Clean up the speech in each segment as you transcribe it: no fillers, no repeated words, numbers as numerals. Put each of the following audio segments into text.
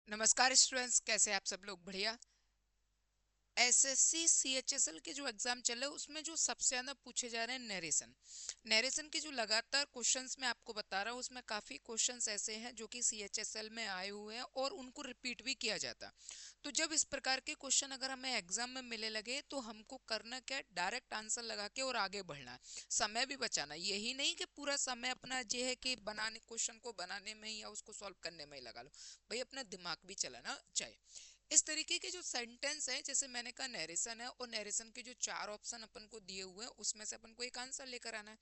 नमस्कार स्टूडेंट्स, कैसे हैं आप सब लोग? बढ़िया। एसएससी सीएचएसएल के जो एग्जाम चल रहे हैं उसमें जो सबसे ज्यादा पूछे जा रहे हैं नरेशन। नरेशन के जो लगातार क्वेश्चंस मैं आपको बता रहा हूँ उसमें काफी क्वेश्चंस ऐसे हैं जो कि सीएचएसएल में आए हुए हैं और उनको रिपीट भी किया जाता है। तो जब इस प्रकार के क्वेश्चन अगर हमें एग्जाम में मिले लगे तो हमको करना क्या है, डायरेक्ट आंसर लगा के और आगे बढ़ना है, समय भी बचाना। यही नहीं कि पूरा समय अपना ये है कि बनाने क्वेश्चन को बनाने में ही या उसको सॉल्व करने में ही लगा लो। भाई अपना दिमाग भी चलाना चाहिए। इस तरीके के जो सेंटेंस है, जैसे मैंने कहा नरेशन है, और नरेशन के जो चार ऑप्शन अपन को दिए हुए हैं उसमें से अपन को एक आंसर लेकर आना है।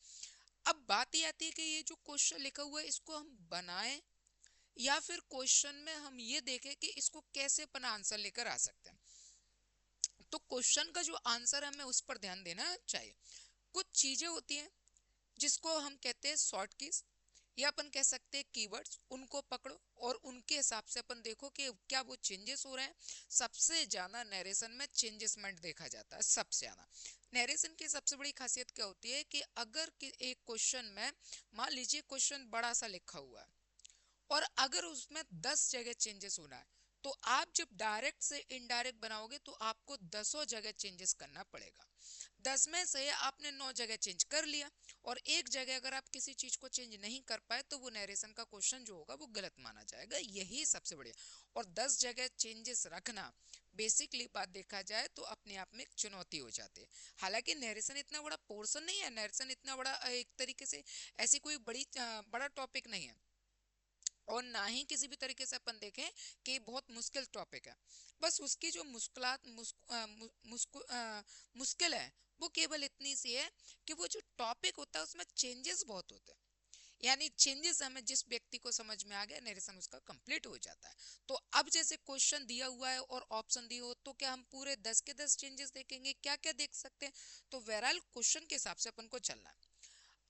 अब बात ये आती है कि ये जो क्वेश्चन लिखा हुआ है इसको हम बनाएं या फिर क्वेश्चन में हम ये देखें कि इसको कैसे अपन आंसर लेकर आ सकते हैं। तो क्वेश्चन का जो आंसर है हमें उस पर ध्यान देना चाहिए। कुछ चीजें होती हैं जिसको हम कहते हैं शॉर्ट कीज या अपन कह सकते हैं कीवर्ड्स, उनको पकड़ो और उनके हिसाब से अपन देखो कि क्या वो चेंजेस हो रहे हैं। सबसे ज्यादा नरेशन में चेंजेसमेंट देखा जाता है। सबसे ज्यादा नरेशन की सबसे बड़ी खासियत क्या होती है कि अगर एक क्वेश्चन में मान लीजिए क्वेश्चन बड़ा सा लिखा हुआ है और अगर उसमें 10 जगह चेंजेस होना है तो आप जब डायरेक्ट से इनडायरेक्ट बनाओगे तो आपको 10 जगह चेंजेस करना पड़ेगा। 10 में से आपने 9 जगह चेंज कर लिया और एक जगह अगर आप किसी चीज को चेंज नहीं कर पाए तो वो नरेशन का क्वेश्चन जो होगा वो गलत माना जाएगा। यही सबसे बढ़िया। और 10 जगह चेंजेस रखना बेसिकली बात देखा जाए तो अपने आप में एक चुनौती हो जाती है। हालांकि नरेशन इतना बड़ा पोर्शन नहीं है, नरेशन इतना बड़ा एक तरीके से ऐसी कोई बड़ा टॉपिक नहीं है और ना ही किसी भी तरीके से अपन देखें कि बहुत मुश्किल टॉपिक है। बस उसकी जो मुश्किल है वो केवल इतनी सी है कि वो जो टॉपिक होता है उसमें चेंजेस बहुत होते हैं। यानी चेंजेस हमें जिस व्यक्ति को समझ में आ गया नरेशन उसका कंप्लीट हो जाता है। तो अब जैसे क्वेश्चन दिया हुआ है और ऑप्शन दिए हो तो क्या हम पूरे 10 के 10 चेंजेस देखेंगे? क्या क्या देख सकते हैं? तो बहरहाल क्वेश्चन के हिसाब से अपन को चलना है।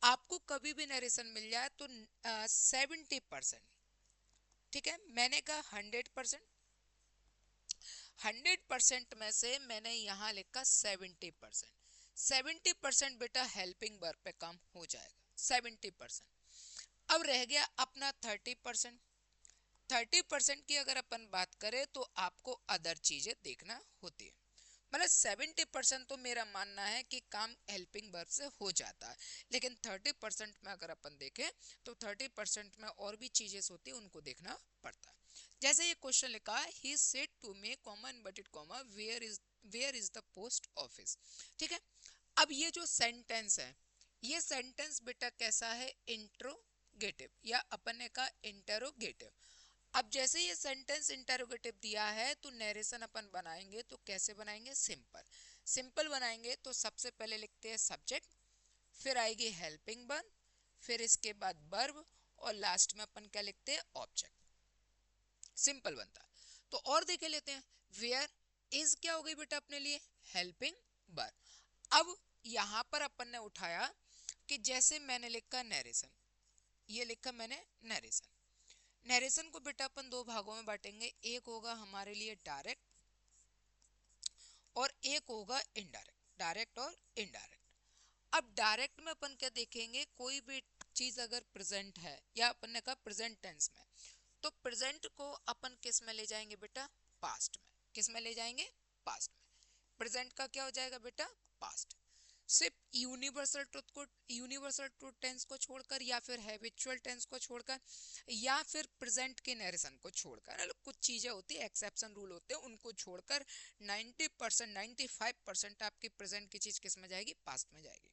आपको कभी भी नरेशन मिल जाए तो 70%, ठीक है, मैंने कहा 100%, 100% में से मैंने यहाँ लिखा 70%। 70% बेटा हेल्पिंग वर्ब पे काम हो जाएगा। 70%। अब रह गया अपना 30%। 30% की अगर अपन बात करें तो आपको अदर चीजें देखना होती है। मतलब 70% तो मेरा मानना है कि काम हेल्पिंग वर्ब से हो जाता है, लेकिन 30% में अगर अपन देखें तो 30% में और भी चीजें होती है उनको देखना पड़ता है। जैसे ये क्वेश्चन लिखा है he said to me comma inverted comma where is the post office. ठीक है। अब ये जो सेंटेंस है ये सेंटेंस बेटा कैसा है? इंट्रोगेटिव या अपन ने कहा इंटरोगेटिव। अब जैसे ये सेंटेंस इंटरोगेटिव दिया है तो नरेशन अपन बनाएंगे तो कैसे बनाएंगे? सिंपल। सिंपल बनाएंगे तो सबसे पहले लिखते हैं सब्जेक्ट, फिर आएगी हेल्पिंग वर्ब, फिर इसके बाद वर्ब और लास्ट में अपन क्या लिखते हैं? ऑब्जेक्ट। सिंपल बनता है। तो और देखे लेते हैं। वेयर इज क्या हो गई बेटा अपने लिए? Helping verb. अब यहां पर अपन ने उठाया कि जैसे मैंने लिखा नरेशन, ये लिखा मैंने नरेशन। नरेशन को बेटा अपन दो भागों में बांटेंगे, एक होगा हमारे लिए डायरेक्ट और एक होगा इनडायरेक्ट। डायरेक्ट और इनडायरेक्ट। अब डायरेक्ट में अपन क्या देखेंगे? कोई भी चीज अगर प्रेजेंट है या अपन ने कहा प्रेजेंट टेंस में तो प्रेजेंट को अपन किस में ले जाएंगे बेटा? पास्ट में। किस में ले जाएंगे? पास्ट में। प्रेजेंट का क्या हो जाएगा बेटा? पास्ट। सिर्फ यूनिवर्सल ट्रूथ टेंस को छोड़कर या फिर हैबिचुअल टेंस को छोड़कर या फिर प्रेजेंट के नरेशन को छोड़कर, मतलब कुछ चीजें होती है एक्सेप्शन रूल होते हैं उनको छोड़कर 90% 95% आपकी प्रेजेंट की चीज किस में जाएगी? पास्ट में जाएगी।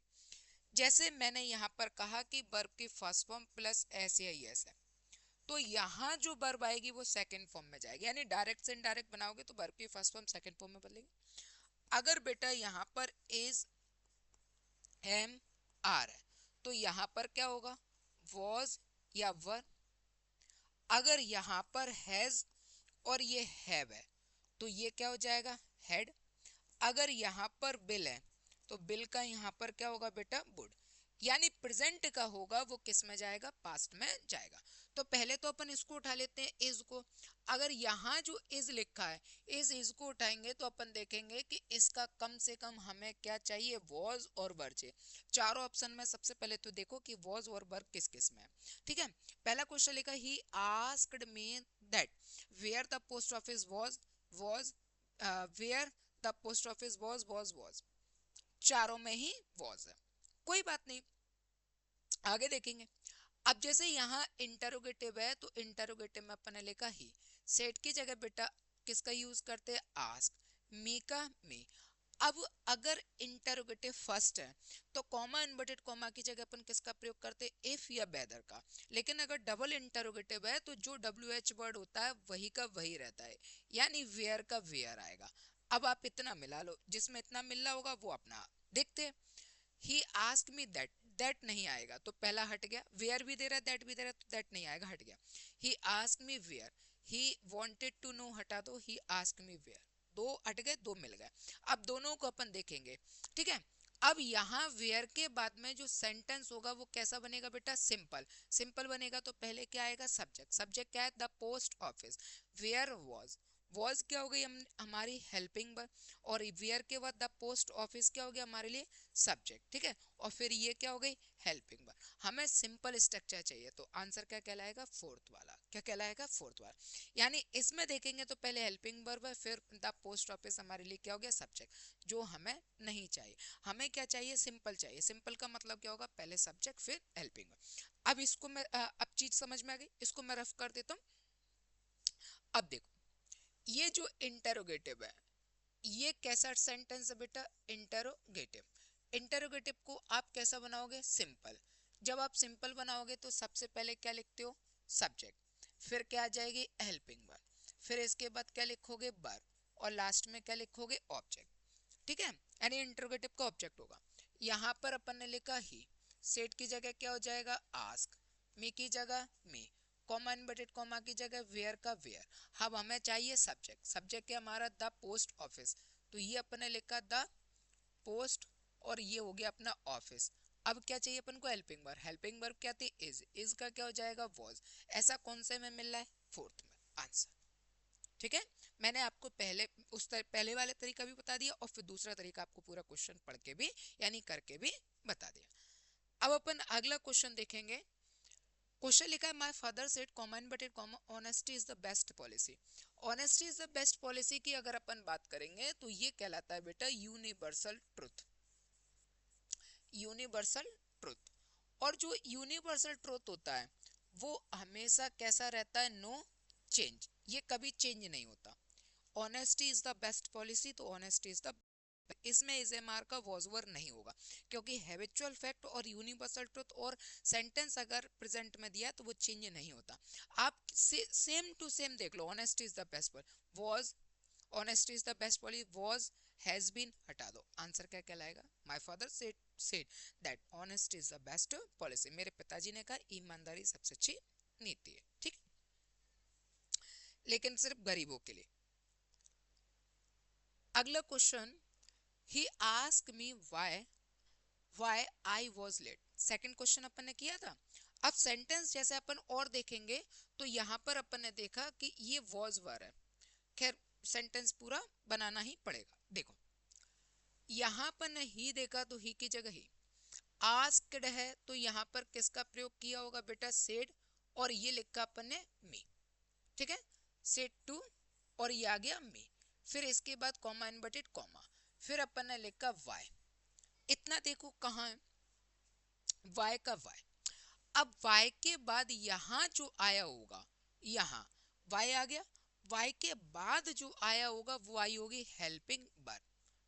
जैसे मैंने यहाँ पर कहा कि वर्ब की फर्स्ट फॉर्म प्लस एस या एस है तो यहाँ जो वर्ब आएगी वो सेकंड फॉर्म में जाएगी। यानी डायरेक्ट से इनडायरेक्ट बनाओगे तो वर्ब की फर्स्ट फॉर्म सेकंड फॉर्म में बदलेगी। अगर बेटा यहाँ पर इज एम आर है तो यहाँ पर क्या होगा? वॉज या वर। अगर यहाँ पर हैज और ये हैव है तो ये क्या हो जाएगा? हैड। अगर यहाँ पर बिल है तो बिल का यहाँ पर क्या होगा बेटा? वुड। यानी प्रेजेंट का होगा वो किस में जाएगा? पास्ट में जाएगा। तो पहले तो अपन इसको उठा लेते हैं इज को। अगर यहाँ जो इज लिखा है इज को उठाएंगे तो अपन देखेंगे कि इसका कम से कम हमें क्या चाहिए? वॉज और वर चाहिए। चारों ऑप्शन में सबसे पहले तो देखो कि वॉज और वर किस किस में है। ठीक है। पहला क्वेश्चन लिखा he asked me that where the post office was where the post office was चारों में ही was है, कोई बात नहीं, आगे देखेंगे। अब जैसे यहाँ इंटरोगेटिव है तो इंटरोगेटिव में अपन ने लिखा ही, सेट की जगह बेटा किसका यूज करते हैं, आस्क, मी का मी। अब अगर इंटरोगेटिव फर्स्ट है तो कॉमा इन्वर्टेड कॉमा की जगह अपन किसका प्रयोग करते हैं, इफ या वेदर का। लेकिन अगर डबल इंटरोगेटिव है तो जो डब्ल्यू एच वर्ड होता है वही का वही रहता है, यानी वेयर का वेयर आएगा। अब आप इतना मिला लो, जिसमें इतना मिल रहा होगा वो अपना देखते हैं। ही आस्क मी दैट, दैट नहीं आएगा तो पहला हट गया, वेयर भी दे रहा है दैट भी दे रहा है तो दैट नहीं आएगा, हट गया। He ask me where, he wanted to know हटा दो, ही आस्क मी वेयर, दो हट गए दो मिल गए। अब दोनों को अपन देखेंगे, ठीक है। अब यहाँ वेयर के बाद में जो सेंटेंस होगा वो कैसा बनेगा बेटा, सिंपल। सिंपल बनेगा तो पहले क्या आएगा, सब्जेक्ट। सब्जेक्ट क्या है, the post office. Where was क्या हो गई हमारी हेल्पिंग वर्ब, और वेयर के बाद द पोस्ट ऑफिस क्या हो गया हमारे लिए सब्जेक्ट, ठीक है। और फिर ये क्या हो गई, हेल्पिंग वर्ब। हमें सिंपल स्ट्रक्चर चाहिए तो आंसर क्या कहलाएगा, फोर्थ वाला। क्या कहलाएगा, फोर्थ वाला। यानी इसमें देखेंगे तो पहले हेल्पिंग वर्ब है, फिर द पोस्ट ऑफिस हमारे लिए क्या हो गया, सब्जेक्ट, जो हमें नहीं चाहिए। हमें क्या चाहिए, सिंपल चाहिए। सिंपल का मतलब क्या होगा, पहले सब्जेक्ट फिर हेल्पिंग वर्ब। अब इसको मैं अब चीज समझ में आ गई, इसको मैं रफ कर देता हूँ। अब देखो, ये जो इंटरोगेटिव है ये कैसा सेंटेंस है बेटा, इंटरोगेटिव। इंटरोगेटिव को आप कैसा बनाओगे, सिंपल। जब आप सिंपल बनाओगे तो सबसे पहले क्या लिखते हो, सब्जेक्ट, फिर क्या आ जाएगी, हेल्पिंग वर्ब, फिर इसके बाद क्या लिखोगे, वर्ब, और लास्ट में क्या लिखोगे, ऑब्जेक्ट, ठीक है। यानी इंटरोगेटिव का ऑब्जेक्ट होगा। यहाँ पर अपन ने लिखा ही, सेट की जगह क्या हो जाएगा, आस्क, मी की जगह मी, कॉमा इन्वर्टेड कॉमा की जगह वेयर का वेयर। अब हमें चाहिए सब्जेक्ट, सब्जेक्ट है हमारा द पोस्ट ऑफिस, तो ये अपन ने लिखा द पोस्ट, और ये हो गया अपना ऑफिस। अब क्या चाहिए अपन को, हेल्पिंग वर्ब। हेल्पिंग वर्ब क्या थी, इज का क्या हो जाएगा, वॉज। ऐसा कौन से में मिल रहा है, फोर्थ में आंसर, ठीक है। मैंने आपको पहले वाले तरीका भी बता दिया और फिर दूसरा तरीका आपको पूरा क्वेश्चन पढ़ के भी यानी करके भी बता दिया। अब अपन अगला क्वेश्चन देखेंगे। क्वेश्चन लिखा है, my father said comma inverted comma honesty is the best policy. Honesty is the best policy की अगर अपन बात करेंगे तो ये कहलाता है बेटा यूनिवर्सल ट्रुथ। यूनिवर्सल ट्रुथ, और जो यूनिवर्सल ट्रुथ होता है वो हमेशा कैसा रहता है, नो चेंज, ये कभी चेंज नहीं होता। Honesty is the best policy, तो ऑनेस्टी इज द, इसमें इज एम आर का वॉज वर नहीं होगा, क्योंकि हैबिचुअल फैक्ट और यूनिवर्सल ट्रुथ और सेंटेंस अगर प्रेजेंट में दिया तो वो चेंज नहीं होता। आप सेम टू सेम देख लो, honesty is the best was, honesty is the best policy, was, has been हटा दो, आंसर क्या कहलाएगा, my father said that honesty is the best policy. मेरे पिताजी ने कहा ईमानदारी सबसे अच्छी नीति है, ठीक, लेकिन सिर्फ गरीबों के लिए। अगला question, he ask me why I was late. Second question अपन ने किया था। अब सेंटेंस जैसे अपन और देखेंगे तो यहाँ पर अपन ने देखा कि ये वॉज वर है, खैर सेंटेंस पूरा बनाना ही पड़ेगा। देखो यहाँ पर ने ही देखा तो ही की जगह ही, आस्क्ड है तो यहाँ पर किसका प्रयोग किया होगा बेटा, सेड, और ये लिखा अपन ने मी, ठीक है, सेड टू, और ये आ गया मी, फिर इसके बाद कॉमा इनवर्टेड कॉमा, फिर अपन ने लिखा वाई। इतना देखो कहाँ है, वाई का वाई। अब वाई के बाद यहाँ जो आया होगा, यहाँ वाई आ गया, वाई के बाद जो आया होगा वो आई होगी हेल्पिंग वर्ब,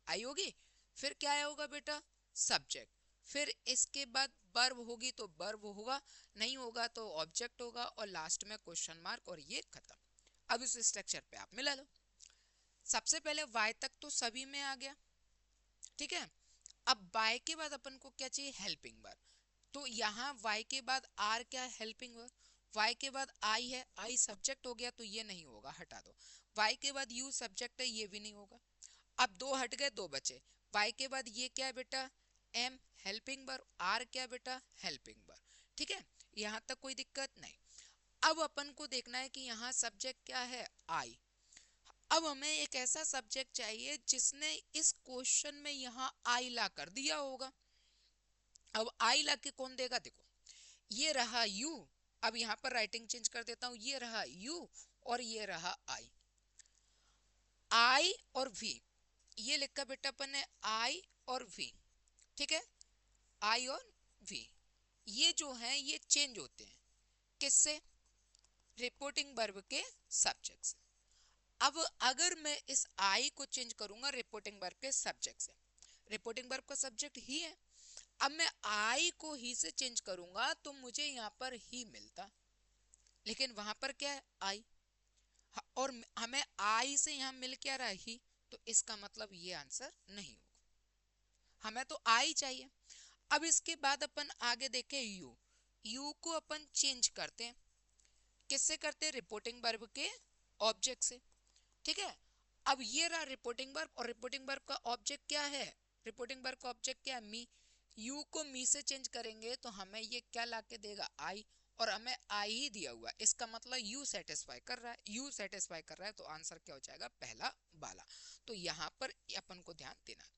आई होगी। फिर क्या आया होगा बेटा, सब्जेक्ट, फिर इसके बाद वर्ब होगी तो वर्ब होगा, नहीं होगा तो ऑब्जेक्ट होगा, और लास्ट में क्वेश्चन मार्क, और ये खत्म। अब इस स्ट्रक्चर पे आप मिला लो। सबसे पहले वाई तक तो सभी में आ गया, ठीक है। अब वाई के बाद अपन को क्या चाहिए, हेल्पिंग वर्ब, तो यहाँ वाई के बाद आर क्या है, हेल्पिंग वर्ब, वाई के बाद आई है, आई सब्जेक्ट हो गया तो ये नहीं होगा, हटा दो। वाई के बाद यू सब्जेक्ट है, ये भी नहीं होगा। अब दो हट गए दो बचे, वाई के बाद ये क्या है बेटा, एम हेल्पिंग वर्ब, आर क्या है बेटा, हेल्पिंग वर्ब, ठीक है। यहाँ तक कोई दिक्कत नहीं। अब अपन को देखना है कि यहाँ सब्जेक्ट क्या है, आई। अब हमें एक ऐसा सब्जेक्ट चाहिए जिसने इस क्वेश्चन में यहाँ आई ला कर दिया होगा। अब आई ला के कौन देगा, देखो ये रहा यू, अब यहाँ पर राइटिंग चेंज कर देता हूँ, ये रहा यू और ये रहा आई। आई और वी, ये लिखा बेटा अपन ने आई और वी, ठीक है, आई और वी, ये जो है ये चेंज होते हैं किससे, रिपोर्टिंग वर्ब के सब्जेक्ट से। अब अगर मैं इस आई को चेंज करूंगा रिपोर्टिंग वर्ब के सब्जेक्ट से, रिपोर्टिंग वर्ब का सब्जेक्ट ही है, अब मैं आई को ही से चेंज करूंगा तो मुझे यहाँ पर ही मिलता, लेकिन वहां पर क्या है आई, और हमें आई से यहाँ मिल क्या रहा ही, तो इसका मतलब ये आंसर नहीं होगा, हमें तो आई चाहिए। अब इसके बाद अपन आगे देखें यू, यू को अपन चेंज करते हैं, किससे करते हैं, रिपोर्टिंग वर्ब के ऑब्जेक्ट से, ठीक है। अब ये रहा रिपोर्टिंग वर्ब, और रिपोर्टिंग वर्ब का ऑब्जेक्ट क्या है, रिपोर्टिंग वर्ब का ऑब्जेक्ट क्या है, मी, यू को मी से चेंज करेंगे तो हमें ये क्या लाके देगा, आई, और हमें आई ही दिया हुआ है, इसका मतलब यू सेटिस्फाई कर रहा है, यू सेटिस्फाई कर रहा है, तो आंसर क्या हो जाएगा, पहला वाला। तो यहाँ पर अपन को ध्यान देना है,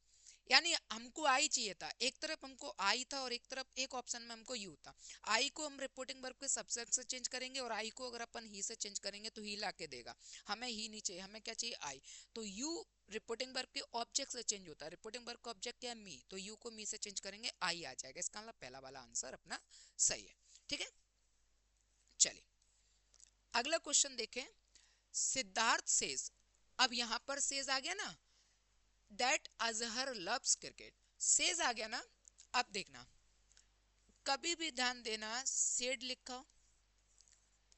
यानी हमको आई चाहिए था, एक तरफ हमको आई था और एक तरफ एक ऑप्शन में हमको यू था। आई को हम रिपोर्टिंग वर्ब के सब्जेक्ट से चेंज करेंगे और आई को अगर अपन ही से चेंज करेंगे तो ही ला के देगा, हमें ही नहीं चाहिए, हमें क्या चाहिए, आई। तो यू रिपोर्टिंग वर्ब के ऑब्जेक्ट से चेंज होता है, रिपोर्टिंग वर्ब का ऑब्जेक्ट क्या है, मी, तो यू को मी से चेंज करेंगे आई आ जाएगा, इसका मतलब पहला वाला आंसर अपना सही है, ठीक है। चलिए अगला क्वेश्चन देखें, सिद्धार्थ सेज, अब यहां पर सेज आ गया ना, that Azhar loves cricket, says आ गया ना। अब देखना, कभी भी ध्यान देना, सेड लिखा हो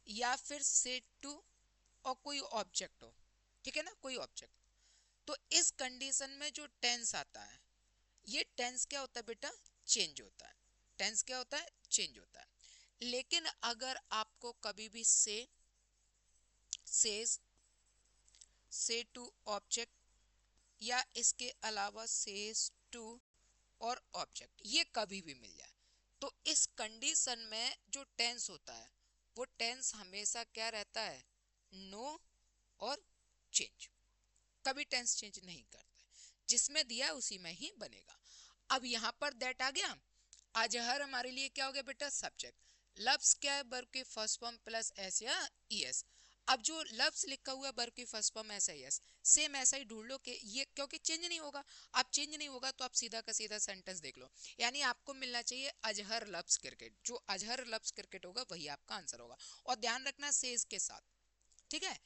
या फिर सेड टू और कोई ऑब्जेक्ट हो, ठीक है ना, कोई ऑब्जेक्ट, तो इस कंडीशन में जो टेंस आता है, ये टेंस क्या होता है बेटा, चेंज होता है, टेंस क्या होता है, चेंज होता है। लेकिन अगर आपको कभी भी सेज, से टू ऑब्जेक्ट, या इसके अलावा सेज टू और ऑब्जेक्ट, ये कभी भी मिल जाए, तो इस कंडीशन में जो टेंस होता है वो टेंस हमेशा क्या रहता है, नो और चेंज, कभी टेंस चेंज नहीं करता है, जिसमें दिया उसी में ही बनेगा। अब यहाँ पर दैट आ गया, अजहर हमारे लिए क्या हो गया बेटा, सब्जेक्ट, लव्स क्या है, वर्ब की फर्स्ट फॉर्म प्लस एस या ईएस। अब जो लव्स लिखा हुआ है वर्ब की first form S I S, same ऐसा ही ढूंढ लो कि ये क्योंकि चेंज नहीं होगा, अब चेंज नहीं होगा तो आप सीधा का सीधा सेंटेंस देख लो, यानी आपको मिलना चाहिए अजहर लव्स क्रिकेट, जो अजहर लव्स क्रिकेट होगा वही आपका आंसर होगा। और ध्यान रखना सेज के साथ, ठीक है।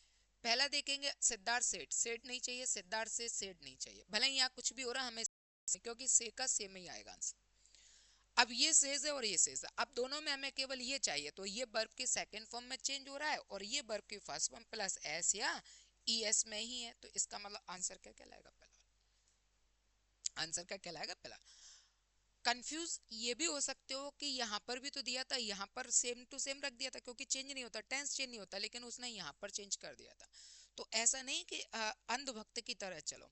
पहला देखेंगे सिद्धार्थ सेठ, सेठ नहीं चाहिए, सिद्धार्थ से सेठ नहीं चाहिए, भले ही यहाँ कुछ भी हो रहा है हमें, क्योंकि से का सेम ही आएगा आंसर। अब ये सेज है और ये सेज है, अब दोनों में हमें केवल ये चाहिए, तो ये वर्ब के सेकंड फॉर्म में चेंज हो रहा है और ये वर्ब की फर्स्ट फॉर्म प्लस एस या ई एस में ही है, तो इसका मतलब आंसर क्या कहलाएगा, पहला आंसर क्या कहलाएगा, पहला। कंफ्यूज ये भी हो सकते हो कि यहाँ पर भी तो दिया था, यहाँ पर सेम टू सेम रख दिया था, क्योंकि चेंज नहीं होता, टेंस चेंज नहीं होता, लेकिन उसने यहाँ पर चेंज कर दिया था। तो ऐसा नहीं कि अंधभक्त की तरह चलो,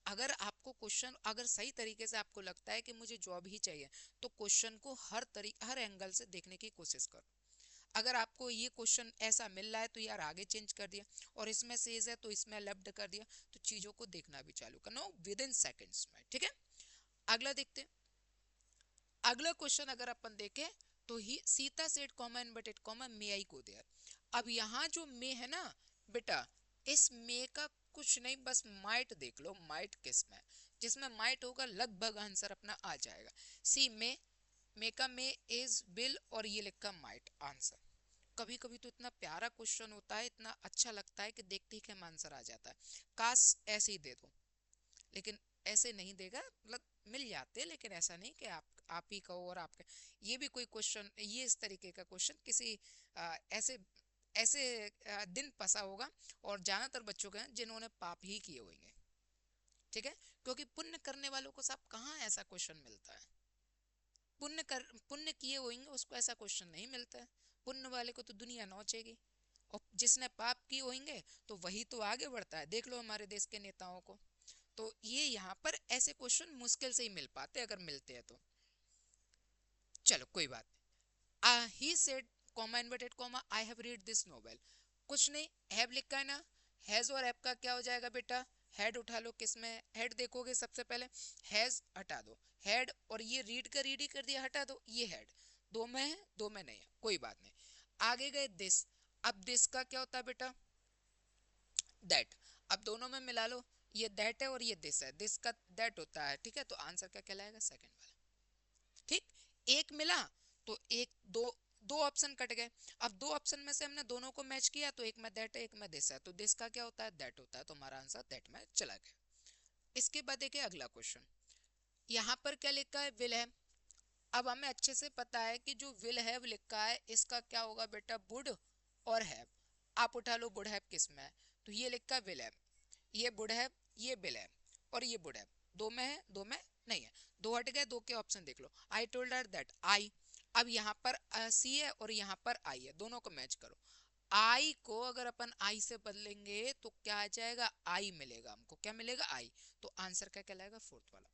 अगर आपको क्वेश्चन अगर सही तरीके से आपको लगता है कि मुझे जॉब ही चाहिए, तो क्वेश्चन को हर एंगल से देखने की कोशिश करो। अगर आपको ये क्वेश्चन ऐसा मिल रहा है तो यार आगे चेंज कर दिया, और इसमें सेज है तो इसमें लेफ्ट कर दिया, तो चीजों को देखना भी चालू करना विद इन सेकेंड्स में, ठीक है। अगला देखते हैं, अगला क्वेश्चन अगर अपन देखें तो he Sita said comma inverted comma may I go there. अब यहाँ जो मे है ना बेटा, इस मे का कुछ नहीं, बस माइट देख लो, माइट किस में, जिसमें माइट होगा लगभग आंसर अपना आ जाएगा। सी मे का मे इज बिल और ये लिखा माइट आंसर। कभी कभी तो इतना प्यारा क्वेश्चन होता है, इतना अच्छा लगता है कि देखते ही क्या आंसर आ जाता है, काश ऐसे ही दे दो, लेकिन ऐसे नहीं देगा, मतलब मिल जाते हैं लेकिन ऐसा नहीं कि आप ही कहो और आपके, ये भी कोई क्वेश्चन, ये इस तरीके का क्वेश्चन किसी ऐसे ऐसे दिन फंसा होगा, और ज्यादातर बच्चों के हैं जिन्होंने पाप ही किए होंगे, ठीक है, क्योंकि पुण्य करने वालों को साहब कहाँ ऐसा क्वेश्चन मिलता है, पुण्य किए होंगे उसको ऐसा क्वेश्चन नहीं मिलता है, पुण्य वाले को तो दुनिया नोचेगी, और जिसने पाप किए होंगे तो वही तो आगे बढ़ता है, देख लो हमारे देश के नेताओं को। तो ये यहाँ पर ऐसे क्वेश्चन मुश्किल से ही मिल पाते, अगर मिलते हैं तो चलो कोई बात नहीं। He said comma inverted comma I have read this novel, कुछ नहीं, हैव लिखा है ना, हैज और हैव का क्या हो जाएगा बेटा, हेड उठा लो, किसमें हेड देखोगे सबसे पहले, हैज हटा दो, हेड और ये रीड का रीड ही कर दिया, हटा दो, ये हेड, दो में है दो में नहीं है, कोई बात नहीं। आगे गए दिस, अब दिस का क्या होता है बेटा, दैट। अब दोनों में मिला लो, ये दैट है और ये दिस है, दिस का दैट होता है, ठीक है। तो आंसर क्या कहलाएगा, सेकंड वाला, ठीक। एक मिला तो एक दो, दो ऑप्शन कट गए। अब दो ऑप्शन में से हमने दोनों को मैच किया, तो एक में दैट है एक में दिस है, तो दिस का क्या होता है, दैट होता है, तो हमारा आंसर दैट में चला गया। इसके बाद देखिए अगला क्वेश्चन, यहाँ पर क्या लिखा है, विल है। अब हमें अच्छे से पता है कि जो विल हैव लिखा है इसका क्या होगा बेटा, वुड और हैव। आप उठा लो वुड हैव किस में है, तो ये लिखा है विल हैव, ये वुड हैव, ये विल हैव, और ये वुड हैव, दो में है दो में नहीं है, दो हट गए, दो के ऑप्शन देख लो। I told her that I, अब यहाँ पर सी है और यहाँ पर आई है, दोनों को मैच करो। आई को अगर अपन आई से बदलेंगे तो क्या आ जाएगा, आई मिलेगा हमको, क्या मिलेगा, आई। तो आंसर क्या कहलाएगा, फोर्थ वाला,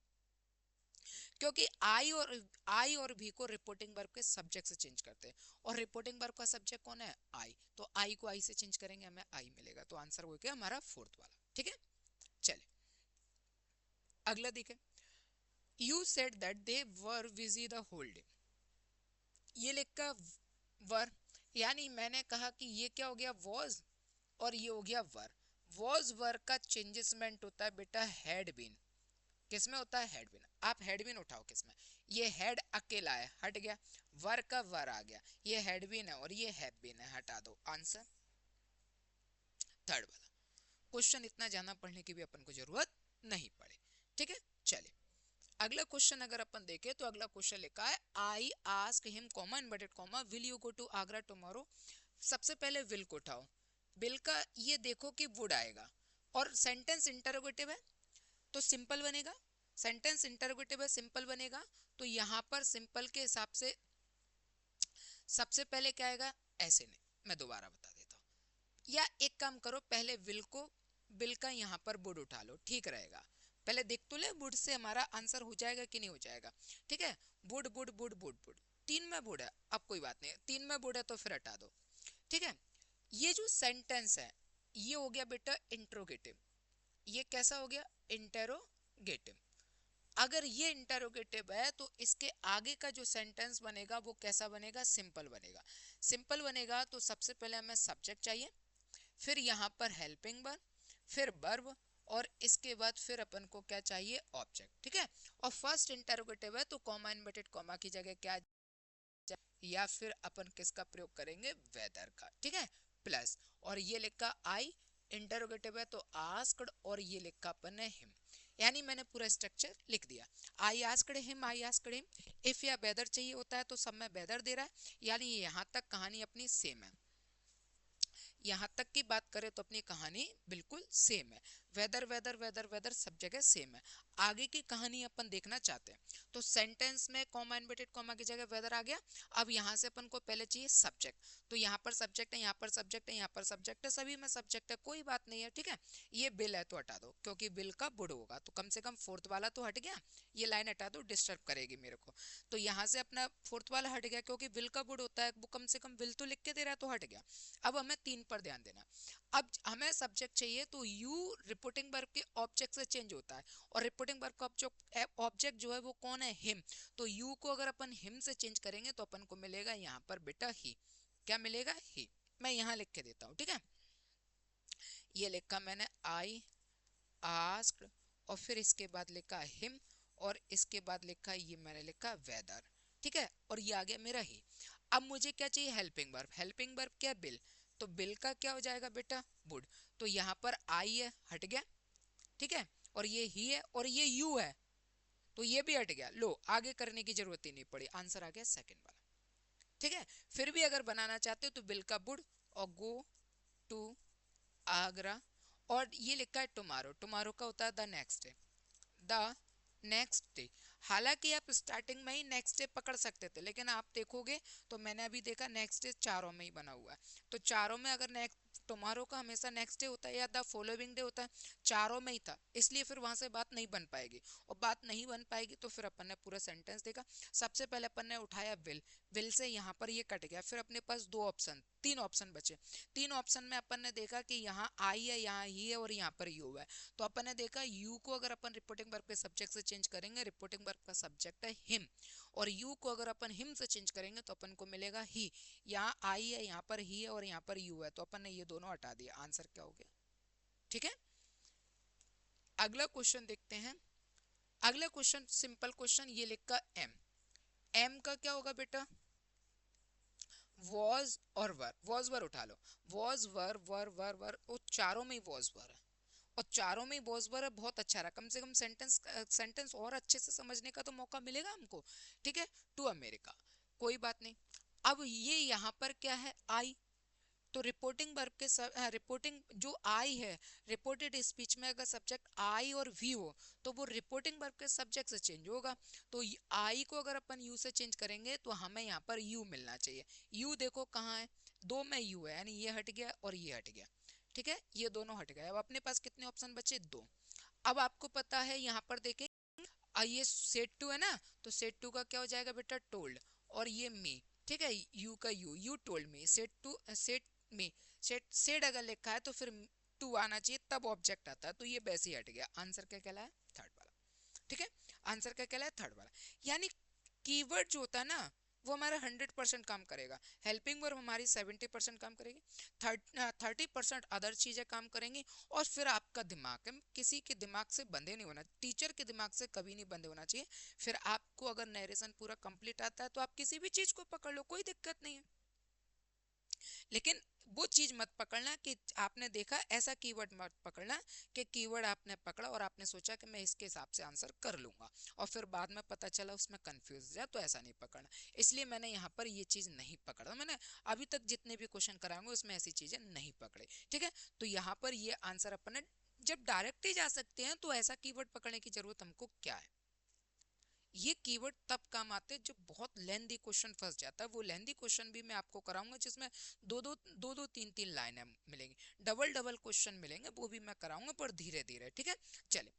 क्योंकि आई और भी को रिपोर्टिंग वर्ब के सब्जेक्ट से चेंज करते हैं, और रिपोर्टिंग वर्ब का सब्जेक्ट कौन है, आई, तो आई को आई से चेंज करेंगे, हमें आई मिलेगा, तो आंसर हो गया हमारा फोर्थ वाला, ठीक है। चले अगला देखें, you said that they were busy the whole day, ये लिखा वर, यानी मैंने कहा कि ये क्या हो गया, वॉज, और ये हो गया वर। वॉज वर का चेंजेसमेंट होता है बेटा हैड बीन, किसमें होता है, हैड बीन। आप हैड बीन उठाओ किसमें, ये हैड अकेला है, हट गया, वर का वर आ गया, ये हैड बीन है और ये हैव बीन है, हटा दो, आंसर थर्ड वाला। क्वेश्चन इतना ज्यादा पढ़ने की भी अपन को जरूरत नहीं पड़े, ठीक है। चलिए अगला क्वेश्चन अगर अपन देखें तो अगला क्वेश्चन लिखा है, I ask him comma inverted comma will you go to Agra tomorrow. सबसे पहले विल को उठाओ, विल का ये देखो कि वुड आएगा, और सेंटेंस इंटरोगेटिव है तो सिंपल बनेगा, सेंटेंस इंटरोगेटिव है सिंपल बनेगा, तो यहाँ पर सिंपल के हिसाब से सबसे पहले क्या आएगा, ऐसे नहीं, मैं दोबारा बता देता हूँ, या एक काम करो, पहले विल को, विल का यहाँ पर वुड उठा लो, ठीक रहेगा। पहले देख तो ले वुड से हमारा आंसर हो जाएगा कि नहीं हो जाएगा, ठीक है। Would would would would would, तीन में वुड है, अब कोई बात नहीं, तीन में वुड है तो फिर हटा दो, ठीक है। ये जो सेंटेंस है ये हो गया बेटा इंट्रोगेटिव, ये कैसा हो गया, इंटेरोगेटिव। अगर ये इंटरोगेटिव है तो इसके आगे का जो सेंटेंस बनेगा वो कैसा बनेगा, सिंपल बनेगा। सिंपल बनेगा तो सबसे पहले हमें सब्जेक्ट चाहिए, फिर यहाँ पर हेल्पिंग वर्ब, फिर वर्ब, और इसके बाद फिर अपन को क्या चाहिए, ऑब्जेक्ट, ठीक है। और फर्स्ट इंटरोगेटिव है तो कॉमा इन्वर्टेड कॉमा की जगह क्या, या फिर अपन किसका प्रयोग करेंगे, वेदर का, ठीक है, प्लस, और ये लिखा आई, इंटरोगेटिव है तो आस्क्ड, और ये लिखा अपन ने हिम, यानी मैंने पूरा स्ट्रक्चर लिख दिया। I asked him, I asked him, if या वेदर चाहिए होता है तो सब में वेदर दे रहा है, यानी यहाँ तक कहानी अपनी सेम है, यहाँ तक की बात करें तो अपनी कहानी बिल्कुल सेम है, वेदर वेदर वेदर वेदर सब जगह सेम है। आगे की कहानी अपन देखना चाहते हैं, तो सेंटेंस में कॉमा इन्वर्टेड कॉमा की जगह वेदर आ गया। अब यहाँ से अपन को पहले चाहिए सब्जेक्ट, तो यहाँ पर सब्जेक्ट है, यहाँ पर सब्जेक्ट है, यहाँ पर सब्जेक्ट है, सभी में सब्जेक्ट है, कोई बात नहीं है, ठीक है। ये बिल है तो हटा दो, क्योंकि बिल का बुड होगा, तो कम से कम फोर्थ वाला तो हट गया, ये लाइन हटा दो, डिस्टर्ब करेगी मेरे को। तो यहाँ से अपना फोर्थ वाला हट गया, क्योंकि बिल का बुड होता है, वो कम से कम बिल तो लिख के दे रहा है, तो हट गया। अब हमें तीन पर ध्यान देना, अब हमें सब्जेक्ट चाहिए, तो यू रिपोर्टिंग वर्ब के ऑब्जेक्ट से चेंज होता है, और रिपोर्टिंग वर्ब का ऑब्जेक्ट जो है वो कौन है, हिम। तो यू को अगर अपन हिम से चेंज करेंगे तो अपन को मिलेगा यहाँ पर बेटा ही, क्या मिलेगा, ही। मैं यहाँ लिख के देता हूँ, ठीक है। ये लिखा मैंने आई आस्क्ड, और फिर इसके बाद लिखा हिम, और इसके बाद लिखा, ये मैंने लिखा वेदर, ठीक है, और ये आ गया मेरा ही। अब मुझे क्या चाहिए, हेल्पिंग वर्ब, हेल्पिंग वर्ब क्या, बिल, तो बिल का क्या हो जाएगा बेटा, वुड, तो यहाँ पर आई है, हट गया, ठीक है, और ये ही है और ये यू है, तो ये भी हट गया, लो आगे करने की जरूरत ही नहीं पड़ी, आंसर आ गया सेकंड वाला, ठीक है। फिर भी अगर बनाना चाहते हो तो बिल का वुड और गो टू आगरा, और ये लिखा है टुमारो, टुमारो का होता है the next day, the next day. हालांकि आप स्टार्टिंग में ही नेक्स्ट डे पकड़ सकते थे, लेकिन आप देखोगे तो मैंने अभी देखा नेक्स्ट डे चारों में ही बना हुआ है, तो चारों में अगर नेक्स्ट, टुमारो का हमेशा नेक्स्ट डे होता है या द फॉलोइंग डे होता है, चारों में ही था, इसलिए फिर वहां से बात नहीं बन पाएगी, और बात नहीं बन पाएगी तो फिर अपन ने पूरा सेंटेंस देखा। सबसे पहले अपन ने उठाया विल से यहाँ पर ये कट गया, फिर अपने पास दो ऑप्शन, तीन ऑप्शन बचे, तीन ऑप्शन में अपन ने देखा कि यहाँ आई है, यहाँ ही है, और यहाँ पर यू है, तो अपन ने देखा यू को अगर अपन रिपोर्टिंग वर्ब के सब्जेक्ट से चेंज करेंगे, रिपोर्टिंग वर्ब का सब्जेक्ट है हिम, और यू को अगर अपन हिम से चेंज करेंगे तो अपन को मिलेगा ही। यहाँ आई है, यहाँ पर ही है, और यहाँ पर यू है, तो अपन ने ये दोनों हटा दिया, आंसर क्या हो गया, ठीक है, अगला क्वेश्चन देखते हैं। अगला क्वेश्चन सिंपल क्वेश्चन, ये लिखा एम। एम का क्या होगा बेटा, वॉज और वर। वॉज वर उठा लो, वॉज वर वर वर वर, वो चारों में ही वॉज वर है, और चारों में ही वॉज वर है। बहुत अच्छा रहा, कम से कम सेंटेंस और अच्छे से समझने का तो मौका मिलेगा हमको। ठीक है, टू अमेरिका, कोई बात नहीं। अब ये यहाँ पर क्या है, आई। तो रिपोर्टिंग वर्ब के रिपोर्टिंग जो आई है, रिपोर्टेड स्पीच में अगर सब्जेक्ट आई और वी हो तो वो रिपोर्टिंग वर्ब के सब्जेक्ट से चेंज होगा। तो आई को अगर अपन यू से चेंज करेंगे तो हमें यहाँ पर यू मिलना चाहिए। यू देखो कहाँ है, दो में यू है, यानी ये हट गया और ये हट गया। ठीक है, ये दोनों हट गए। अब अपने पास कितने ऑप्शन बचे, दो। अब आपको पता है यहाँ पर देखें, ये सेट टू है ना, तो सेट टू का क्या हो जाएगा बेटा, टोल्ड। और ये मी, ठीक है, यू का you told me. Said to said me, said अगर लिखा है तो फिर टू आना चाहिए, तब ऑब्जेक्ट आता है, तो ये वैसे ही हट गया। आंसर क्या कहला है, थर्ड वाला। ठीक है, आंसर क्या कहला है, थर्ड वाला। यानी कीवर्ड जो होता है ना, वो हमारा 100% काम करेगा, हेल्पिंग वर्ब हमारी 70% काम करेगी, 30% अदर चीजें काम करेंगी, और फिर आपका दिमाग है, किसी के दिमाग से बंधे नहीं होना, टीचर के दिमाग से कभी नहीं बंधे होना चाहिए। फिर आपको अगर नरेशन पूरा कंप्लीट आता है तो आप किसी भी चीज को पकड़ लो, कोई दिक्कत नहीं है। लेकिन वो चीज मत पकड़ना कि आपने देखा, ऐसा कीवर्ड मत पकड़ना कि कीवर्ड आपने पकड़ा और आपने सोचा कि मैं इसके हिसाब से आंसर कर लूंगा, और फिर बाद में पता चला उसमें कंफ्यूज है, तो ऐसा नहीं पकड़ना। इसलिए मैंने यहाँ पर ये चीज नहीं पकड़ा, मैंने अभी तक जितने भी क्वेश्चन कराएंगे उसमें ऐसी चीजें नहीं पकड़े। ठीक है, तो यहाँ पर ये आंसर अपन ने, जब डायरेक्ट ही जा सकते हैं तो ऐसा कीवर्ड पकड़ने की जरूरत हमको क्या है। ये कीवर्ड तब काम आते हैं जब बहुत लेंदी क्वेश्चन फंस जाता है। वो लेंदी क्वेश्चन भी मैं आपको कराऊंगा जिसमें दो दो तीन तीन लाइनें मिलेंगी, डबल डबल क्वेश्चन मिलेंगे, वो भी मैं कराऊंगा पर धीरे धीरे। ठीक है, चले।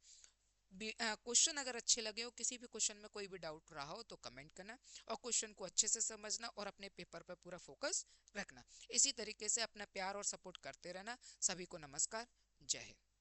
क्वेश्चन अगर अच्छे लगे हो, किसी भी क्वेश्चन में कोई भी डाउट रहा हो तो कमेंट करना, और क्वेश्चन को अच्छे से समझना और अपने पेपर पर पूरा फोकस रखना। इसी तरीके से अपना प्यार और सपोर्ट करते रहना। सभी को नमस्कार, जय हिंद।